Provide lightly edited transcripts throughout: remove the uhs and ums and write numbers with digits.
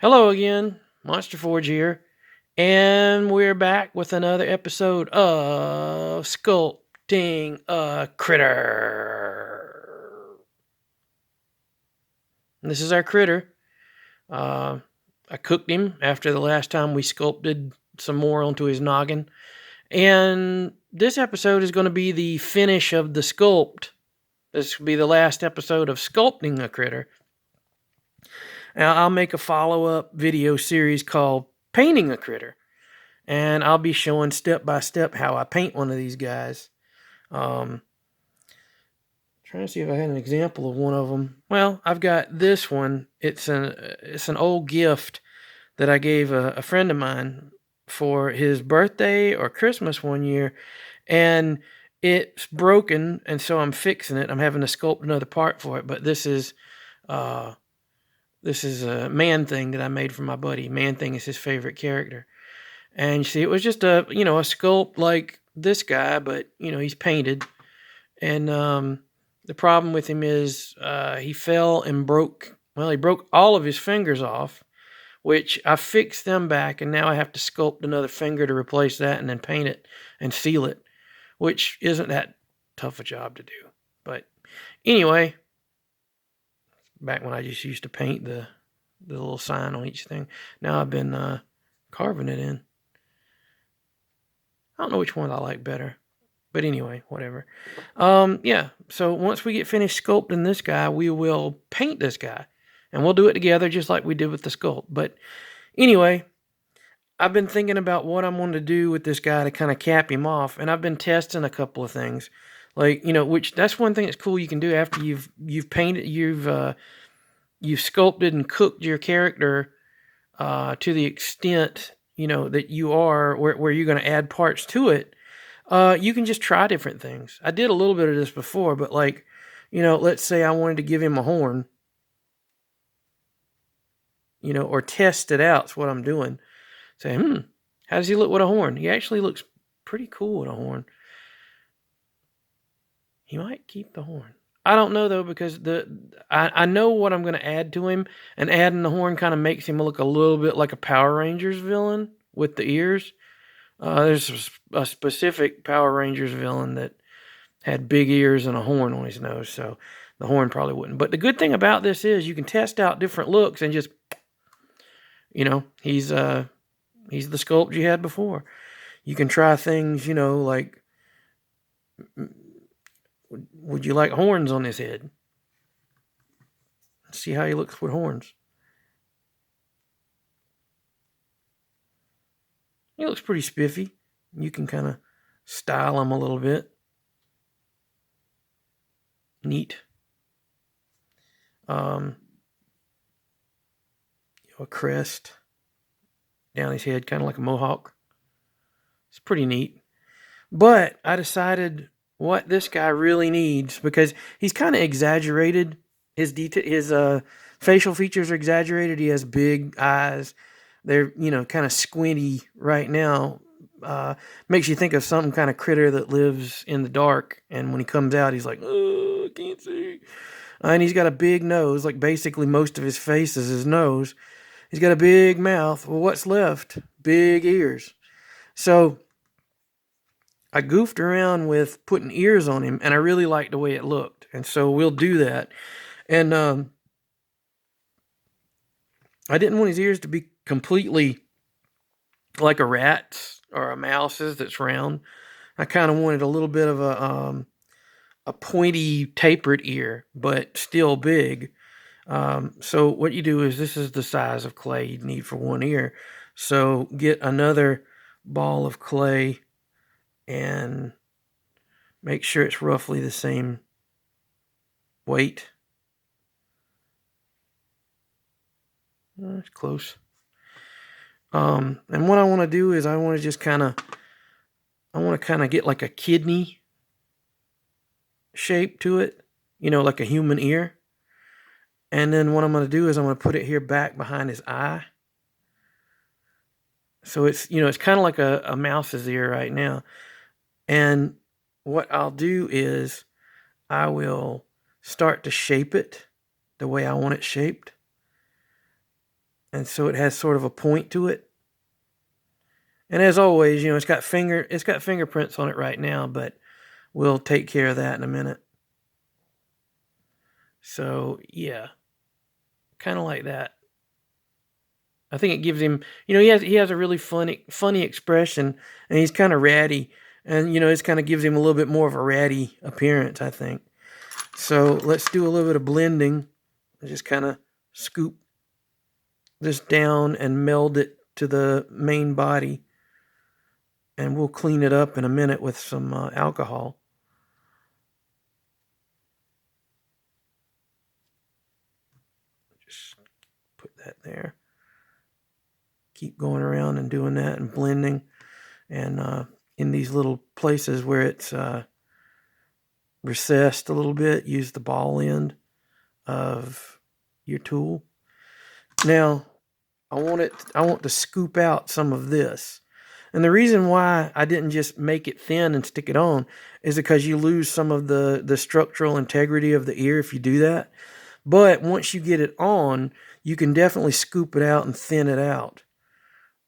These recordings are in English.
Hello again, Monsterforge here, and we're back with another episode of Sculpting a Critter. And this is our critter. Uh, I cooked him after the last time we sculpted some more onto his noggin, and this episode is going to be the finish of the sculpt. This will be the last episode of Sculpting a Critter. Now, I'll make a follow-up video series called Painting a Critter. And I'll be showing step by step how I paint one of these guys. Trying to see if I had an example of one of them. Well, I've got this one. It's an old gift that I gave a friend of mine for his birthday or Christmas one year, and it's broken, and so I'm fixing it. I'm having to sculpt another part for it, but this is a Man-Thing that I made for my buddy. Man-Thing is his favorite character. And you see, it was just a sculpt like this guy, but, he's painted. And the problem with him is he fell and he broke all of his fingers off, which I fixed them back, and now I have to sculpt another finger to replace that and then paint it and seal it, which isn't that tough a job to do. But anyway, back when I just used to paint the little sign on each thing, now I've been carving it in. I don't know which one I like better. But anyway, whatever. Yeah, so once we get finished sculpting this guy, we will paint this guy. And we'll do it together just like we did with the sculpt. But anyway, I've been thinking about what I'm going to do with this guy to kind of cap him off. And I've been testing a couple of things. Like, which that's one thing that's cool you can do after you've painted, you've sculpted and cooked your character to the extent that you are where you're going to add parts to it. You can just try different things. I did a little bit of this before, but let's say I wanted to give him a horn, or test it out. That's what I'm doing. Say, how does he look with a horn? He actually looks pretty cool with a horn. He might keep the horn. I don't know though, because I know what I'm going to add to him, and adding the horn kind of makes him look a little bit like a Power Rangers villain with the ears. There's a specific Power Rangers villain that had big ears and a horn on his nose, so the horn probably wouldn't. But the good thing about this is you can test out different looks and just, he's the sculpt you had before. You can try things, like, would you like horns on his head? See how he looks with horns. He looks pretty spiffy. You can kind of style him a little bit. Neat. A crest down his head, kind of like a mohawk. It's pretty neat. But I decided what this guy really needs, because he's kind of exaggerated. His facial features are exaggerated. He has big eyes. They're, kind of squinty right now. Makes you think of some kind of critter that lives in the dark, and when he comes out, he's like, oh, I can't see. And he's got a big nose, like basically most of his face is his nose. He's got a big mouth. Well, what's left? Big ears. So I goofed around with putting ears on him, and I really liked the way it looked. And so we'll do that. And I didn't want his ears to be completely like a rat's or a mouse's that's round. I kind of wanted a little bit of a pointy, tapered ear, but still big. So what you do is, this is the size of clay you'd need for one ear. So get another ball of clay and make sure it's roughly the same weight. It's close. And what I want to do is I want to just kind of get like a kidney shape to it, like a human ear. And then what I'm going to do is I'm going to put it here back behind his eye. So it's, it's kind of like a mouse's ear right now. And what I'll do is I will start to shape it the way I want it shaped. and so it has sort of a point to it. And as always, you know, it's got fingerprints on it right now, but we'll take care of that in a minute. So yeah, kind of like that. I think it gives him, you know, he has a really funny expression, and he's kind of ratty, and you know, it kind of gives him a little bit more of a ratty appearance, I think. So let's do a little bit of blending. Just kind of scoop this down and meld it to the main body, and we'll clean it up in a minute with some alcohol. Just put that there. Keep going around and doing that and blending, and in these little places where it's recessed a little bit, use the ball end of your tool. Now I want to scoop out some of this. And the reason why I didn't just make it thin and stick it on is because you lose some of the structural integrity of the ear if you do that. But once you get it on, you can definitely scoop it out and thin it out,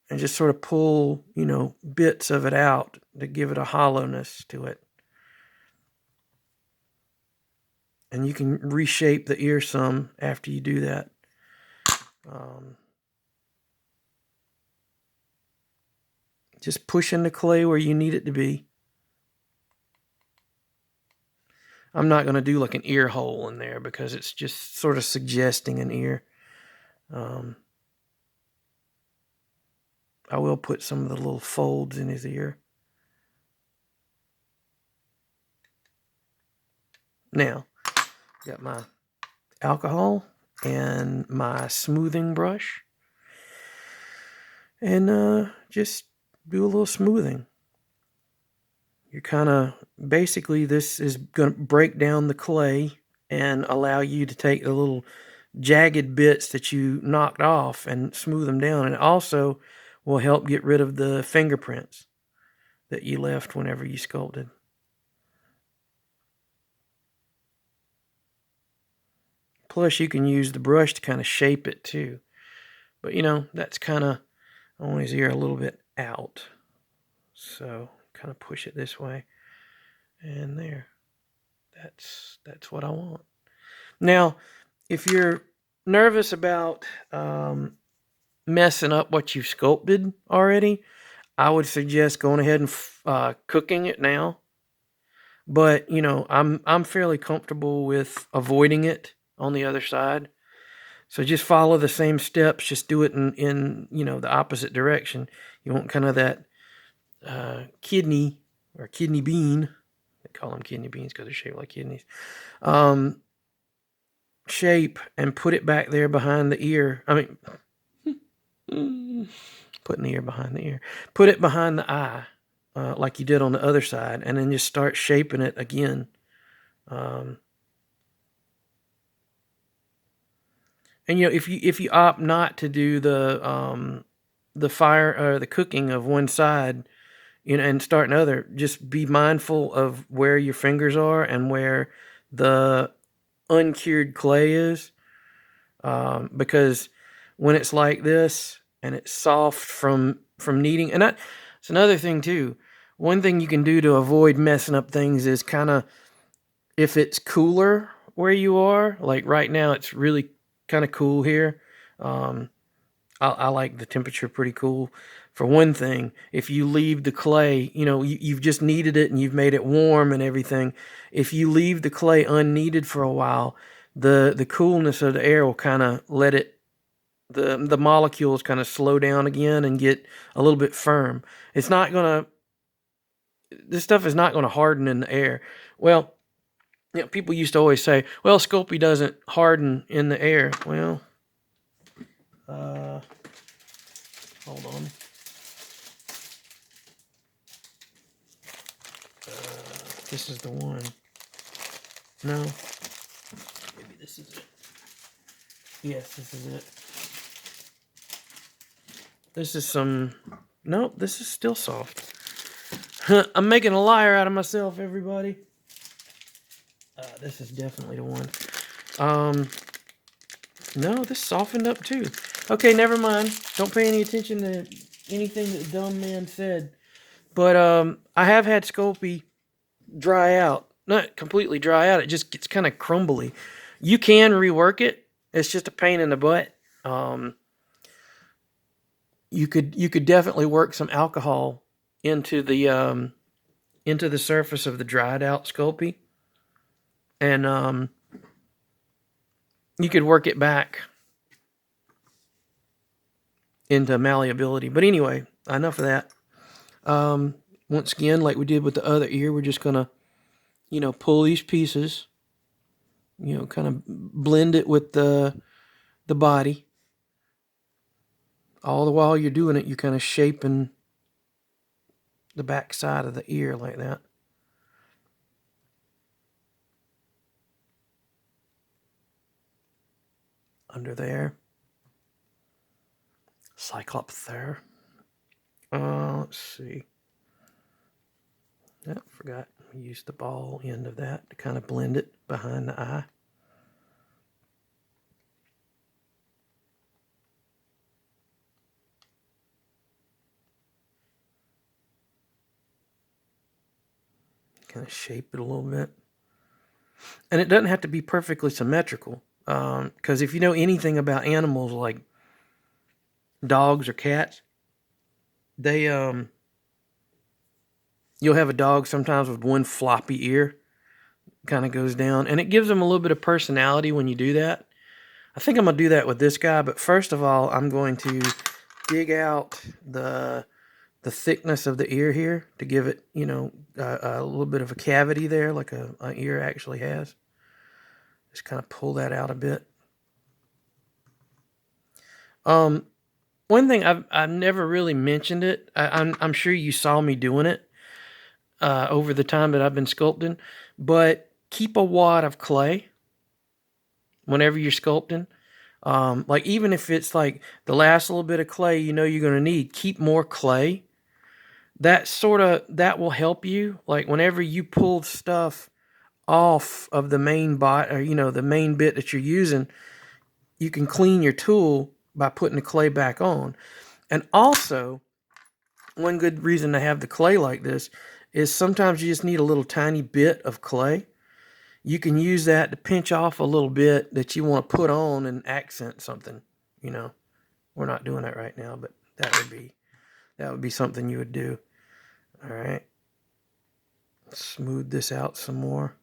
and just sort of pull, you know, bits of it out to give it a hollowness to it. And you can reshape the ear some after you do that. Just pushing the clay where you need it to be. I'm not going to do like an ear hole in there because it's just sort of suggesting an ear. I will put some of the little folds in his ear. Now, got my alcohol and my smoothing brush, and just do a little smoothing. You're kind of, basically this is going to break down the clay and allow you to take the little jagged bits that you knocked off and smooth them down. And it also will help get rid of the fingerprints that you left whenever you sculpted. Plus you can use the brush to kind of shape it too. But you know, that's kind of, I want his ear a little bit out. So kind of push it this way, and there. That's what I want. Now, if you're nervous about messing up what you've sculpted already, I would suggest going ahead and cooking it now. But you know, I'm fairly comfortable with avoiding it on the other side. So just follow the same steps. Just do it in you know, the opposite direction. You want kind of that kidney or kidney bean. They call them kidney beans because they're shaped like kidneys. Shape, and put it back there behind the ear. I mean, putting the ear behind the ear. Put it behind the eye, like you did on the other side, and then just start shaping it again. And you know, if you opt not to do the fire or the cooking of one side, you know, and start another, just be mindful of where your fingers are and where the uncured clay is, because when it's like this and it's soft from kneading, and that's another thing too. One thing you can do to avoid messing up things is kind of, if it's cooler where you are, like right now it's really kind of cool here. I like the temperature pretty cool. For one thing, if you leave the clay, you know, you've just kneaded it and you've made it warm and everything. If you leave the clay unkneaded for a while, the coolness of the air will kind of let it, the molecules kind of slow down again and get a little bit firm. It's not going to, this stuff is not going to harden in the air. Well, you know, people used to always say, well, Sculpey doesn't harden in the air. Well, hold on. This is the one. No. Maybe this is it. Yes, this is it. This is some... Nope, this is still soft. I'm making a liar out of myself, everybody. This is definitely the one. No, this softened up too. Okay, never mind. Don't pay any attention to anything that the dumb man said. But I have had Sculpey dry out. Not completely dry out. It just gets kind of crumbly. You can rework it. It's just a pain in the butt. You could definitely work some alcohol into the surface of the dried out Sculpey, and you could work it back into malleability. But anyway, enough of that. Once again, like we did with the other ear, we're just gonna, pull these pieces, kind of blend it with the body. All the while you're doing it, you're kind of shaping the back side of the ear like that. Under there. Cyclops there. Let's see. I forgot. Use the ball end of that to kind of blend it behind the eye. Kind of shape it a little bit. And it doesn't have to be perfectly symmetrical. Because if you know anything about animals like dogs or cats, they you'll have a dog sometimes with one floppy ear, kind of goes down, and it gives them a little bit of personality when you do that. I think I'm gonna do that with this guy, but first of all, I'm going to dig out the thickness of the ear here to give it, a little bit of a cavity there, like an ear actually has. Just kind of pull that out a bit. One thing I've never really mentioned it. I'm sure you saw me doing it over the time that I've been sculpting, but keep a wad of clay whenever you're sculpting. Like even if it's like the last little bit of clay you're going to need, keep more clay. That will help you. Like whenever you pull stuff off of the main bot, or the main bit that you're using, you can clean your tool by putting the clay back on. And also, one good reason to have the clay like this is sometimes you just need a little tiny bit of clay. You can use that to pinch off a little bit that you want to put on and accent something. We're not doing that right now, but that would be something you would do. All right. Smooth this out some more.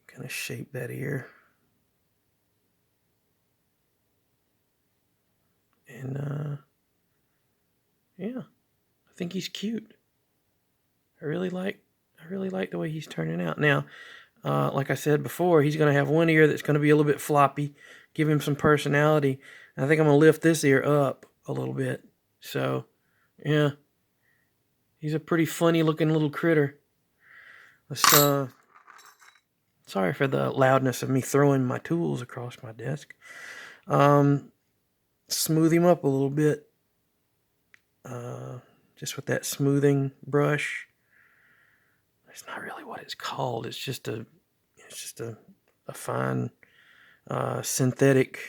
Kind of shape that ear. And yeah, I think he's cute. I really like the way he's turning out. Now, like I said before, he's going to have one ear that's going to be a little bit floppy, give him some personality. And I think I'm going to lift this ear up a little bit. So, yeah, he's a pretty funny looking little critter. Let's, sorry for the loudness of me throwing my tools across my desk. Smooth him up a little bit. Just with that smoothing brush. It's not really what it's called. It's just a fine synthetic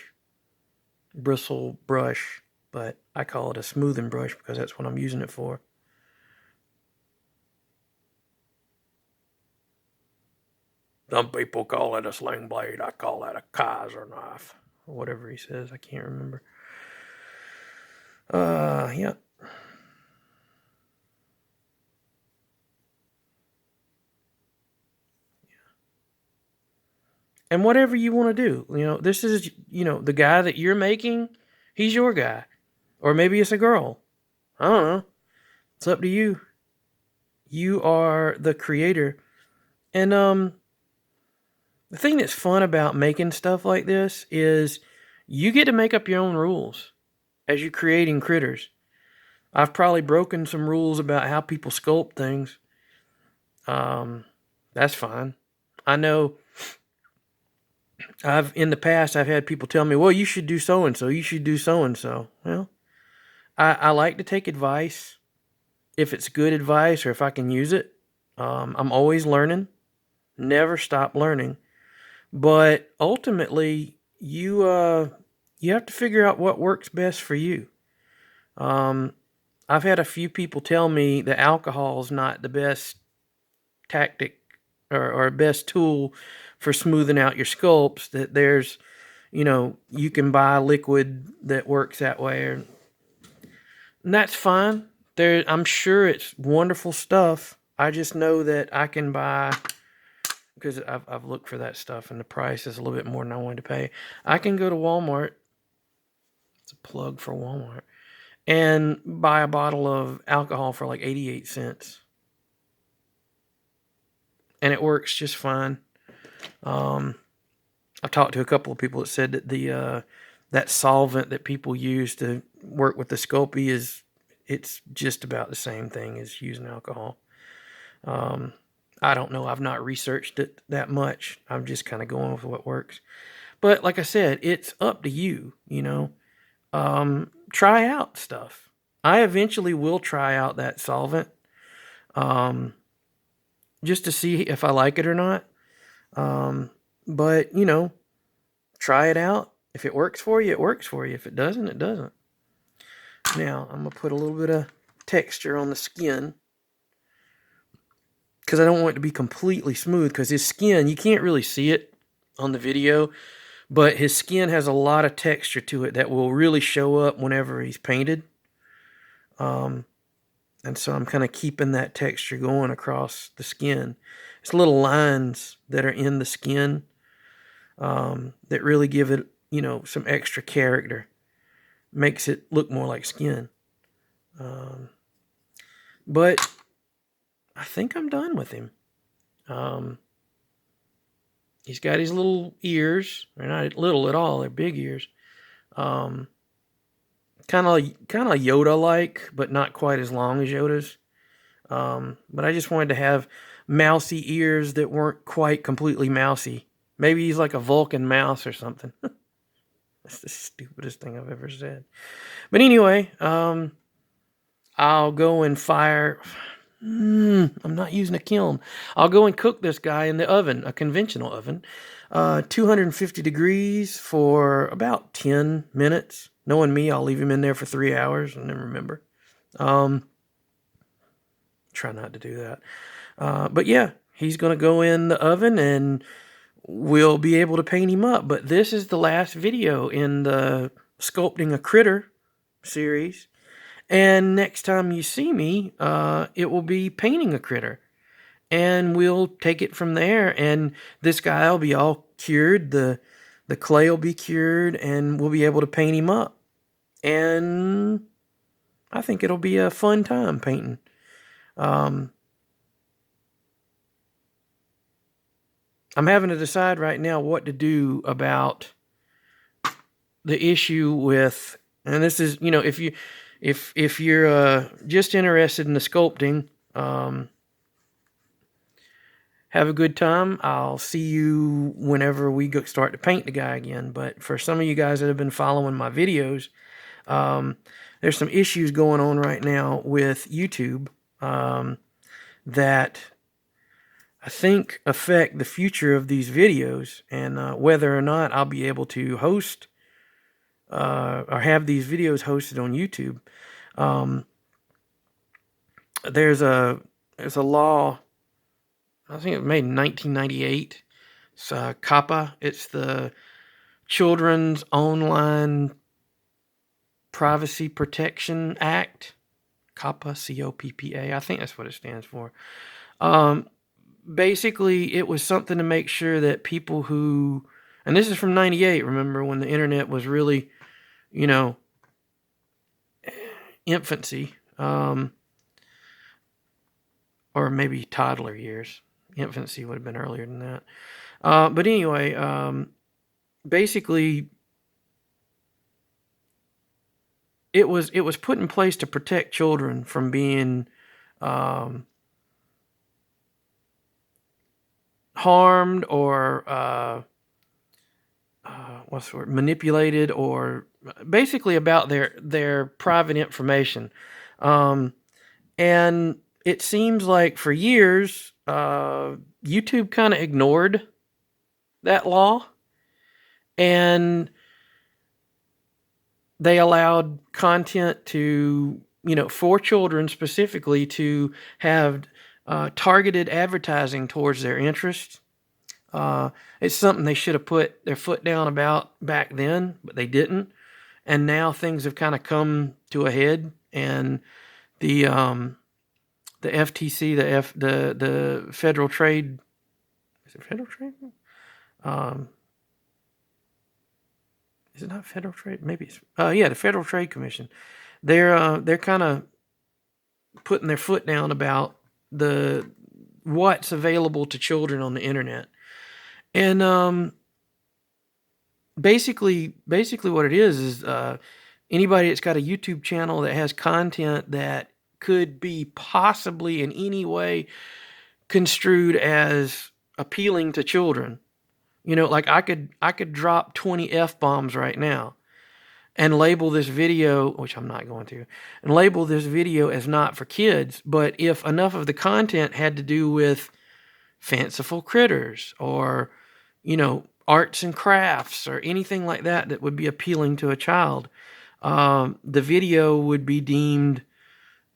bristle brush, but I call it a smoothing brush because that's what I'm using it for. Some people call it a sling blade. I call that a Kaiser knife. Or whatever he says. I can't remember. Yeah. And whatever you want to do, this is, the guy that you're making, he's your guy. Or maybe it's a girl. I don't know. It's up to you. You are the creator. And the thing that's fun about making stuff like this is you get to make up your own rules as you're creating critters. I've probably broken some rules about how people sculpt things. That's fine. I know in the past I've had people tell me, well, you should do so-and-so, you should do so-and-so. Well, I like to take advice if it's good advice or if I can use it. I'm always learning. Never stop learning. But ultimately, you have to figure out what works best for you. I've had a few people tell me that alcohol is not the best tactic or best tool for smoothing out your sculpts. That there's, you can buy liquid that works that way, and that's fine. I'm sure it's wonderful stuff. I just know that I can buy, because I've looked for that stuff and the price is a little bit more than I wanted to pay. I can go to Walmart. It's a plug for Walmart. And buy a bottle of alcohol for like 88 cents. And it works just fine. I've talked to a couple of people that said that that solvent that people use to work with the Sculpey it's just about the same thing as using alcohol. I don't know. I've not researched it that much. I'm just kind of going with what works. But like I said, it's up to you, try out stuff. I eventually will try out that solvent, just to see if I like it or not. But, try it out. If it works for you, it works for you. If it doesn't, it doesn't. Now, I'm going to put a little bit of texture on the skin, because I don't want it to be completely smooth, because his skin, you can't really see it on the video, but his skin has a lot of texture to it that will really show up whenever he's painted. And so I'm kind of keeping that texture going across the skin. It's little lines that are in the skin that really give it, some extra character. Makes it look more like skin. But I think I'm done with him. He's got his little ears. They're not little at all. They're big ears. Kind of Yoda-like, but not quite as long as Yoda's. But I just wanted to have mousy ears that weren't quite completely mousy. Maybe he's like a Vulcan mouse or something. That's the stupidest thing I've ever said. But anyway, I'll go and fire... I'm not using a kiln. I'll go and cook this guy in the oven, a conventional oven. 250 degrees for about 10 minutes. Knowing me, I'll leave him in there for 3 hours and then remember. Try not to do that. But yeah, he's going to go in the oven and we'll be able to paint him up. But this is the last video in the Sculpting a Critter series. And next time you see me, it will be painting a critter. And we'll take it from there. And this guy will be all cured. The clay will be cured. And we'll be able to paint him up. And I think it'll be a fun time painting. I'm having to decide right now what to do about the issue with... And this is, if you're just interested in the sculpting, have a good time. I'll see you whenever we start to paint the guy again. But for some of you guys that have been following my videos, there's some issues going on right now with YouTube that I think affect the future of these videos, and whether or not I'll be able to host or have these videos hosted on YouTube. There's a law, I think it was made in 1998. It's COPPA. It's the Children's Online Privacy Protection Act. COPPA, C-O-P-P-A. I think that's what it stands for. Basically, it was something to make sure that people who... And this is from 98, remember, when the internet was really, infancy. Or maybe toddler years. Infancy would have been earlier than that. But anyway, basically, it was put in place to protect children from being harmed or manipulated, or basically about their private information. And it seems like for years, YouTube kind of ignored that law, and they allowed content to, for children specifically, to have targeted advertising towards their interests. It's something they should have put their foot down about back then, but they didn't. And now things have kind of come to a head, and the FTC, the Federal Trade, is it Federal Trade? Is it not Federal Trade? Maybe it's the Federal Trade Commission. They're kind of putting their foot down about what's available to children on the internet. And basically what it is anybody that's got a YouTube channel that has content that could be possibly in any way construed as appealing to children. Like I could drop 20 F-bombs right now and label this video, which I'm not going to, and label this video as not for kids. But if enough of the content had to do with fanciful critters or, arts and crafts or anything like that would be appealing to a child, the video would be deemed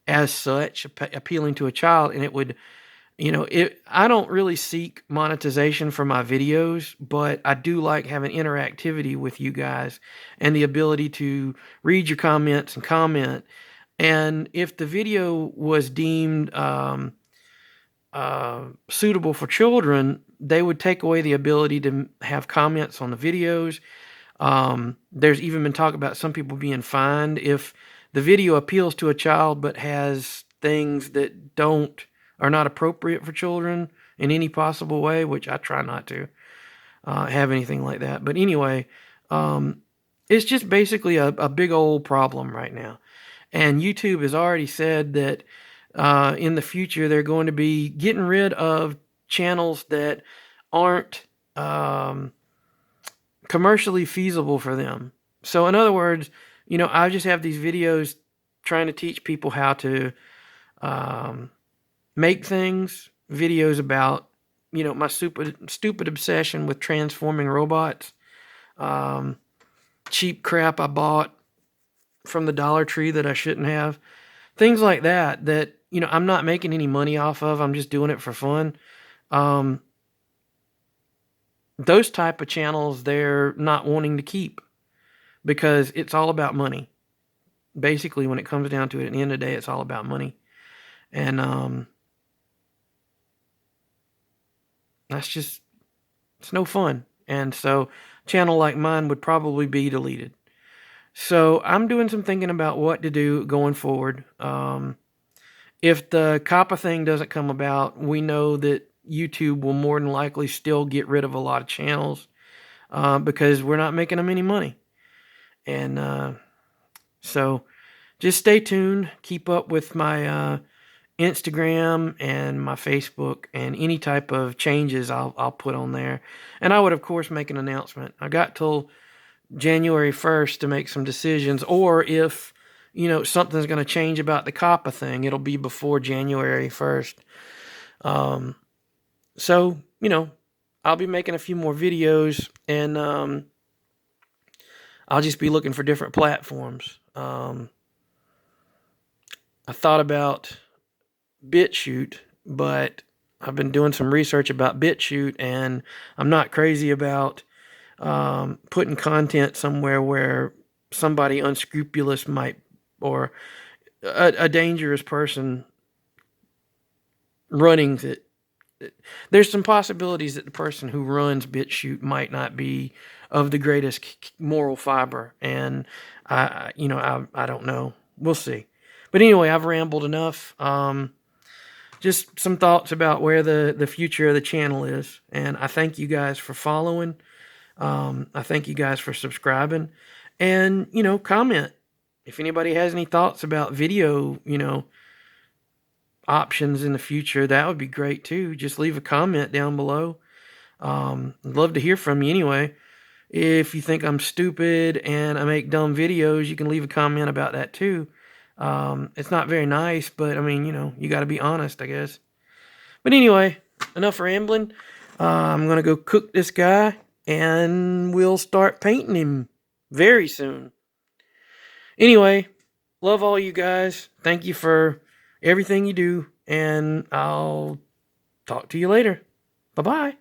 as such appealing to a child, and it would, I don't really seek monetization for my videos, but I do like having interactivity with you guys and the ability to read your comments and comment. And if the video was deemed suitable for children, they would take away the ability to have comments on the videos. There's even been talk about some people being fined if the video appeals to a child but has things that are not appropriate for children in any possible way, which I try not to have anything like that. But anyway, it's just basically a big old problem right now. And YouTube has already said that in the future they're going to be getting rid of channels that aren't commercially feasible for them. So in other words, I just have these videos trying to teach people how to make things, videos about, my stupid obsession with transforming robots, cheap crap I bought from the Dollar Tree that I shouldn't have, things like that, I'm not making any money off of. I'm just doing it for fun. Those type of channels they're not wanting to keep because it's all about money. Basically, when it comes down to it, at the end of the day, it's all about money. And it's no fun. And so a channel like mine would probably be deleted. So I'm doing some thinking about what to do going forward. If the COPPA thing doesn't come about, we know that YouTube will more than likely still get rid of a lot of channels because we're not making them any money. And so just stay tuned. Keep up with my Instagram and my Facebook and any type of changes I'll put on there. And I would, of course, make an announcement. I got till January 1st to make some decisions, or if something's going to change about the COPPA thing, it'll be before January 1st. So I'll be making a few more videos, and I'll just be looking for different platforms. I thought about BitChute, but I've been doing some research about BitChute, and I'm not crazy about putting content somewhere where somebody unscrupulous might, or a dangerous person running it. There's some possibilities that the person who runs BitChute might not be of the greatest moral fiber, and I don't know. We'll see. But anyway, I've rambled enough. Just some thoughts about where the future of the channel is, and I thank you guys for following. I thank you guys for subscribing, and comment if anybody has any thoughts about video, options in the future. That would be great too. Just leave a comment down below. I'd love to hear from you anyway. If you think I'm stupid and I make dumb videos, you can leave a comment about that too. It's not very nice, but I mean, you got to be honest, I guess. But anyway, enough rambling. I'm going to go cook this guy, and we'll start painting him very soon. Anyway, love all you guys. Thank you for everything you do, and I'll talk to you later. Bye-bye.